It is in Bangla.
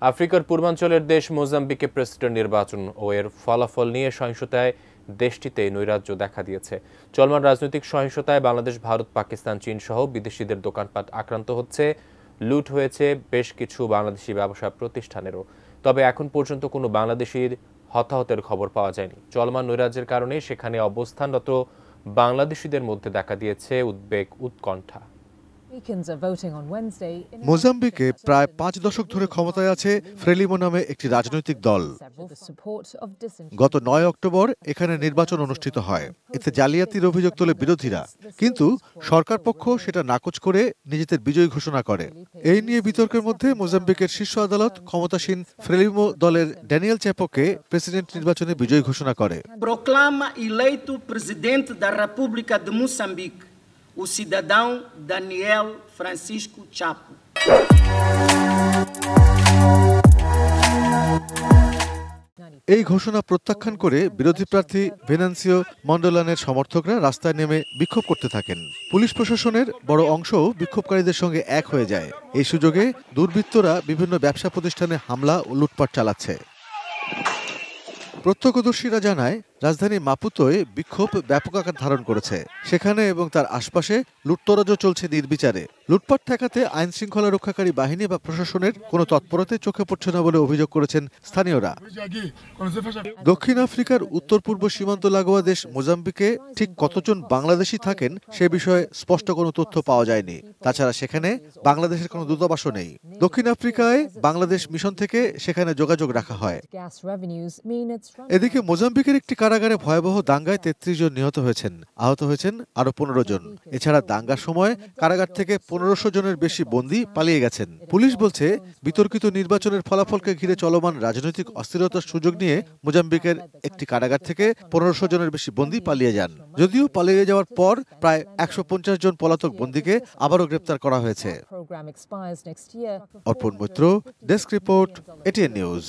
আফ্রিকার পূর্বাঞ্চলের দেশ মোজাম্বিকে প্রেসিডেন্ট নির্বাচন ও এর ফলাফল নিয়ে সহিংসতায় দেশটিতে নৈরাজ্য দেখা দিয়েছে। চলমান রাজনৈতিক সহিংসতায় বাংলাদেশ, ভারত, পাকিস্তান, চীন সহ বিদেশিদের দোকানপাট আক্রান্ত হচ্ছে, লুট হয়েছে বেশ কিছু বাংলাদেশি ব্যবসা প্রতিষ্ঠানেরও। তবে এখন পর্যন্ত কোনো বাংলাদেশির হতাহতের খবর পাওয়া যায়নি। চলমান নৈরাজ্যের কারণে সেখানে অবস্থানরত বাংলাদেশিদের মধ্যে দেখা দিয়েছে উদ্বেগ, উৎকণ্ঠা। মোজাম্বিকে প্রায় 5 দশক ধরে ক্ষমতায় আছে ফ্রেলিমো নামে একটি রাজনৈতিক দল। গত 9 অক্টোবর এখানে নির্বাচন অনুষ্ঠিত হয়। এতে জালিয়াতির অভিযোগ তোলে বিরোধীরা, কিন্তু সরকার পক্ষ সেটা নাকচ করে নিজেদের বিজয়ী ঘোষণা করে। এই নিয়ে বিতর্কের মধ্যে মোজাম্বিকের শীর্ষ আদালত ক্ষমতাসীন ফ্রেলিমো দলের ড্যানিয়েল চ্যাপোকে প্রেসিডেন্ট নির্বাচনে বিজয়ী ঘোষণা করে। Proclama eleito presidente da República de Moçambique o cidadão Daniel Francisco Chapo. এই ঘোষণা প্রত্যাখ্যান করে বিরোধী প্রার্থী ভেনান্সিও মন্ডলানের সমর্থকরা রাস্তায় নেমে বিক্ষোভ করতে থাকেন। পুলিশ প্রশাসনের বড় অংশও বিক্ষোভকারীদের সঙ্গে এক হয়ে যায়। এই সুযোগে দুর্বৃত্তরা বিভিন্ন ব্যবসা প্রতিষ্ঠানে হামলা ও লুটপাট চালাচ্ছে। প্রত্যক্ষদর্শীরা জানায়, রাজধানী মাপুতোয় বিক্ষোভ ব্যাপক আকার ধারণ করেছে। সেখানে এবং তার আশপাশে লুটতরাজও চলছে নির্বিচারে। লুটপাট ঠেকাতে আইন শৃঙ্খলা রক্ষাকারী বাহিনী বা প্রশাসনের কোনো তৎপরতা চোখে পড়ছে না বলে অভিযোগ করেছেন স্থানীয়রা। দক্ষিণ আফ্রিকার উত্তর পূর্ব সীমান্ত লাগোয়া দেশ মোজাম্বিকে ঠিক কতজন বাংলাদেশি থাকেন সে বিষয়ে স্পষ্ট কোনো তথ্য পাওয়া যায়নি। তাছাড়া সেখানে বাংলাদেশের কোনো দূতাবাসও নেই। দক্ষিণ আফ্রিকায় বাংলাদেশ মিশন থেকে সেখানে যোগাযোগ রাখা হয়। এদিকে মোজাম্বিকের একটি কারাগারে ভয়াবহ দাঙ্গায় 33 জন নিহত হয়েছেন, আহত হয়েছেন আরো 15 জন। এছাড়া দাঙ্গার সময় কারাগার থেকে 1500 জনের বেশি বন্দী পালিয়ে গেছেন। পুলিশ বলছে, বিতর্কিত নির্বাচনের ফলাফলকে ঘিরে চলমান রাজনৈতিক অস্থিরতার সুযোগ নিয়ে মোজাম্বিকের একটি কারাগার থেকে 1500 জনের বেশি বন্দী পালিয়ে যান। যদিও পালিয়ে যাওয়ার পর প্রায় 150 জন পলাতক বন্দীকে আবারও গ্রেপ্তার করা হয়েছে। Arpan Maitra, desk report, ATN news.